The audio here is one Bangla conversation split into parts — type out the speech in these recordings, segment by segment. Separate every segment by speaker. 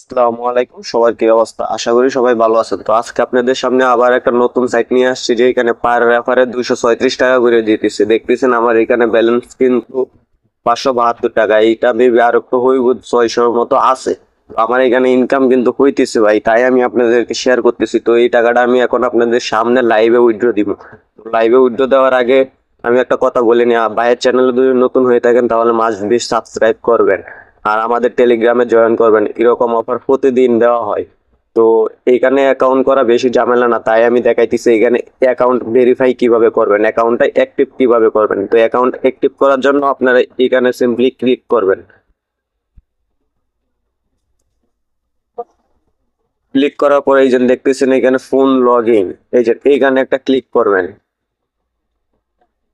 Speaker 1: আসসালামু আলাইকুম, সবার কি অবস্থা? আশা করি সবাই ভালো আছেন। তো আজকে আপনাদের সামনে আবার একটা নতুন সাইট নিয়ে আসছি, যে এখানে পার রেফারে 236 টাকা করে দিতেছে। দেখতেছেন আমার এখানে ব্যালেন্স কিন্তু 572 টাকা। এইটা মেবি আর একটু হইব, 600 মতো আছে। তো আমার এখানে ইনকাম কিন্তু হইতেছে ভাই, তাই আমি আপনাদেরকে শেয়ার করতেছি। তো এই টাকাটা আমি এখন আপনাদের সামনে লাইভে উইথড্র দিব। লাইভে উইথড্র দেওয়ার আগে আমি একটা কথা বলে নিই, ভাইয়ের চ্যানেলে যদি নতুন হয়ে থাকেন তাহলে মাস্ট বি সাবস্ক্রাইব করবেন, আর আমাদের টেলিগ্রামে জয়েন করবেন। এরকম অফার প্রতিদিন দেওয়া হয়। তো এখানে অ্যাকাউন্ট করা বেশি ঝামেলা না, তাই আমি দেখাইতেছি এখানে অ্যাকাউন্ট ভেরিফাই কিভাবে করবেন, অ্যাকাউন্টটা অ্যাক্টিভ কিভাবে করবেন। তো অ্যাকাউন্ট অ্যাক্টিভ করার জন্য আপনারা এখানে সিম্পলি ক্লিক করবেন। ক্লিক করার পরে এই যে দেখতেছেন এখানে ফোন লগ ইন, এই যে এইখানে একটা ক্লিক করবেন।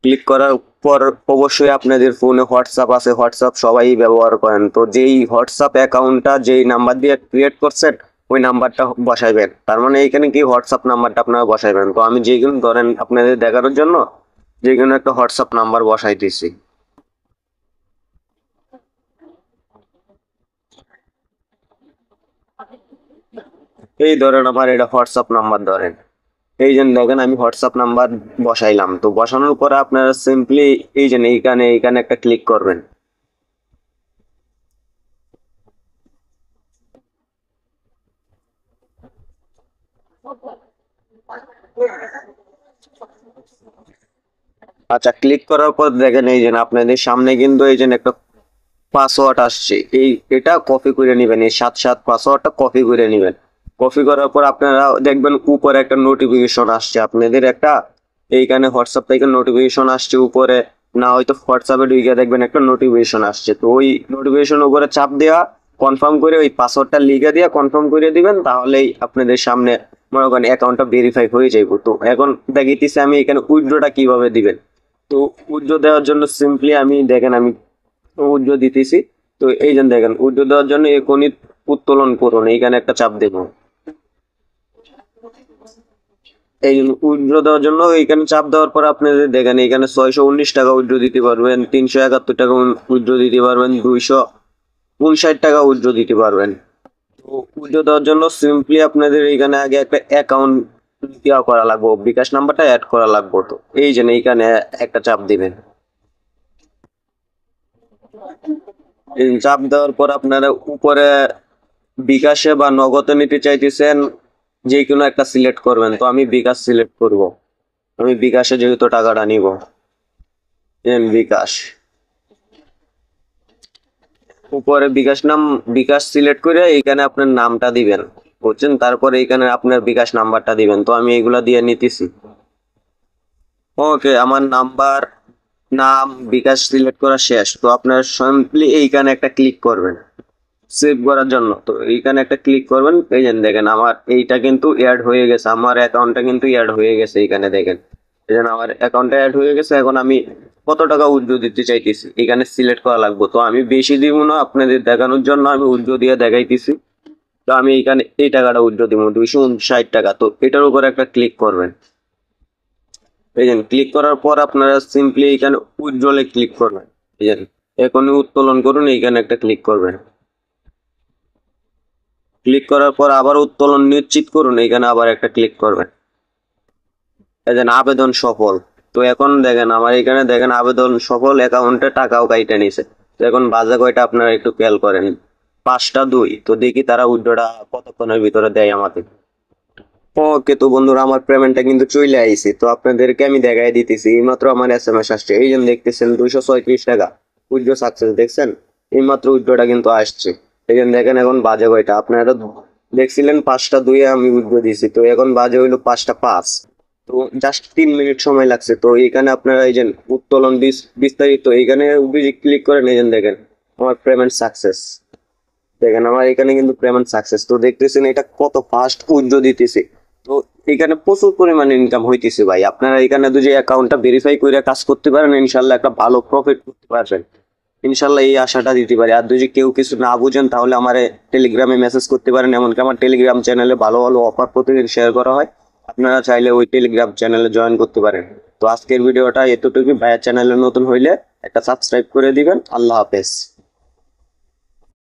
Speaker 1: ক্লিক করার পর অবশ্যই আপনাদের ফোনে হোয়াটসঅ্যাপ আছে, হোয়াটসঅ্যাপ সবাই ব্যবহার করেন। তো যেই হোয়াটসঅ্যাপ অ্যাকাউন্টটা যেই নাম্বার দিয়ে ক্রিয়েট করছেন ওই নাম্বারটা বসাইবেন। তার মানে এইখানে কি হোয়াটসঅ্যাপ নাম্বারটা আপনারা বসাইবেন। তো আমি যেগুলো ধরেন আপনাদের দেখানোর জন্য যেগুলো একটা হোয়াটসঅ্যাপ নাম্বার বসাই দিছি। এই ধরেন আমার এটা হোয়াটসঅ্যাপ নাম্বার ধরেন, এই যে দেখেন আমি হোয়াটসঅ্যাপ নাম্বার বসাইলাম। তো বসানোর পরে আপনারা সিম্পলি এই যে এইখানে এইখানে একটা ক্লিক করবেন। আচ্ছা, ক্লিক করার পর দেখেন এই যে আপনাদের সামনে কিন্তু এই যে একটা পাসওয়ার্ড আসছে, এটা কপি করে নেবেন। এই 77 পাসওয়ার্ডটা কপি করে নেবেন। কপি করার পর আপনারা দেখবেন উপরে একটা নোটিফিকেশন আসছে আপনাদের একটা, এইখানে হোয়াটসঅ্যাপ থেকে নোটিফিকেশন আসছে উপরে, না হয়তো হোয়াটসঅ্যাপে ঢুকে দেখবেন একটা নোটিফিকেশন আসছে। তো ওই নোটিফিকেশন উপরে চাপ দেওয়া, কনফার্ম করে ওই পাসওয়ার্ডটা লিখে দিয়ে কনফার্ম করে দিবেন, তাহলেই আপনাদের সামনে মনে করেন অ্যাকাউন্টটা ভেরিফাই হয়ে যাইব। তো এখন দেখিতেছি আমি এখানে উইথড্রটা কিভাবে দিবেন। তো উইথড্র দেওয়ার জন্য সিম্পলি আমি দেখেন আমি উইথড্র দিতেছি। তো এই যে দেখেন উইথড্র দেওয়ার জন্য এখনই উত্তোলন করুন, এইখানে একটা চাপ দেব। এই উইথড্র দেওয়ার জন্য এইখানে চাপ দেওয়ার পর আপনি যদি দেখেন এখানে 619 টাকা উইথড্র দিতে পারবেন, 371 টাকা উইথড্র দিতে পারবেন, 259 টাকা উইথড্র দিতে পারবেন। তো উইথড্র দেওয়ার জন্য সিম্পলি আপনাদের এখানে আগে একটা অ্যাকাউন্ট দেওয়া করা লাগবে, বিকাশ নাম্বারটা অ্যাড করা লাগবে। তো এই যে এইখানে একটা চাপ দিবেন। এই চাপ দেওয়ার পর আপনারা উপরে বিকাশে বা নগদে নিতে চাইতেছেন, যে কোনো একটা সিলেক্ট করবেন। তো আমি বিকাশ সিলেক্ট করব, আমি বিকাশে যেহেতু টাকাটা নিব। বিকাশ, উপরে বিকাশ সিলেক্ট করে এইখানে আপনার নামটা দিবেন, বুঝছেন? তারপরে এইখানে আপনার বিকাশ নাম্বারটা দিবেন। তো আমি এগুলা দিয়ে নিতেছি। ওকে, আমার নাম্বার, নাম, বিকাশ সিলেক্ট করা শেষ। তো আপনার সিম্পলি এইখানে একটা ক্লিক করবেন সেভ করার জন্য। তো এইখানে একটা ক্লিক করবেন। এই যে দেখেন আমার এইটা কিন্তু অ্যাড হয়ে গেছে, আমার অ্যাকাউন্টটা কিন্তু অ্যাড হয়ে গেছে। এইখানে দেখেন এই যে আমার অ্যাকাউন্টটা অ্যাড হয়ে গেছে। এখন আমি কত টাকা উইথড্র দিতে চাইতেছি এখানে সিলেক্ট করা লাগবে। তো আমি বেশি দিব না, আপনাদের দেখানোর জন্য আমি উইথড্র দিয়ে দেখাইতেছি। তো আমি এখানে এই টাকাটা উইথড্র দিব 259 টাকা। তো এটার উপর একটা ক্লিক করবেন। এই যে ক্লিক করার পর আপনারা সিম্পলি এখানে উইথড্রলে ক্লিক করবেন। এই যে এখনই উত্তোলন করুন, এইখানে একটা ক্লিক করবেন। ক্লিক করার পর আবার উত্তোলন নিশ্চিত করুন, এখানে আবার একটা ক্লিক করবেন। এই যে আবেদন সফল। তো এখন দেখেন আমার এখানে দেখেন আবেদন সফল, অ্যাকাউন্টে টাকাও কাইটে নিছে। তো এখন বাজে কয়টা আপনারা একটু খেয়াল করেন, 5টা 2। তো দেখি তারা উইথড্রটা কতক্ষণের ভিতরে দেয় আমাকে। ওকে, তো বন্ধুরা আমার পেমেন্টটা কিন্তু চলে আইছে। তো আপনাদেরকে আমি দেখাই দিতেছি, এইমাত্র আমার SMS আসছে। এই জন্য দেখতেছেন 236 টাকা উইথড্র সাকসেস, দেখছেন? এইমাত্র উইথড্রটা কিন্তু আসছে। এই জন্য দেখেন এখন বাজে কয়টা, আপনারা দেখছিলেন 5টা 2 আমি উইথড্র দিয়েছি। তো এখন বাজে হইলো 5টা 5। তো জাস্ট 3 মিনিট সময় লাগছে। তো এখানে আপনারা এই যে উত্তোলন বিস্তারিত এইখানে ক্লিক করেন, এই যে দেখেন আমার পেমেন্ট সাকসেস। দেখেন আমার এখানে কিন্তু পেমেন্ট সাকসেস। তো দেখতেছেন এটা কত ফাস্ট উইথড্র দিতেছে। তো এখানে প্রচুর পরিমাণে ইনকাম হইতেছে ভাই। আপনারা এখানে যদি অ্যাকাউন্টটা ভেরিফাই করে কাজ করতে পারেন, ইনশাল্লাহ একটা ভালো প্রফিট করতে পারবেন। ইনশাল্লাহ এই আশাটা দিতে পারি। আর যদি কেউ কিছু না বুঝেন তাহলে আমার টেলিগ্রামে মেসেজ করতে পারেন। এমনকি আমার টেলিগ্রাম চ্যানেলে ভালো ভালো অফার প্রতিদিন শেয়ার করা হয়, আপনারা চাইলে ওই টেলিগ্রাম চ্যানেলে জয়েন করতে পারেন। তো আজকের ভিডিওটা এতটুকুই। ভাইয়ের চ্যানেলে নতুন হইলে একটা সাবস্ক্রাইব করে দিবেন। আল্লাহ হাফেজ।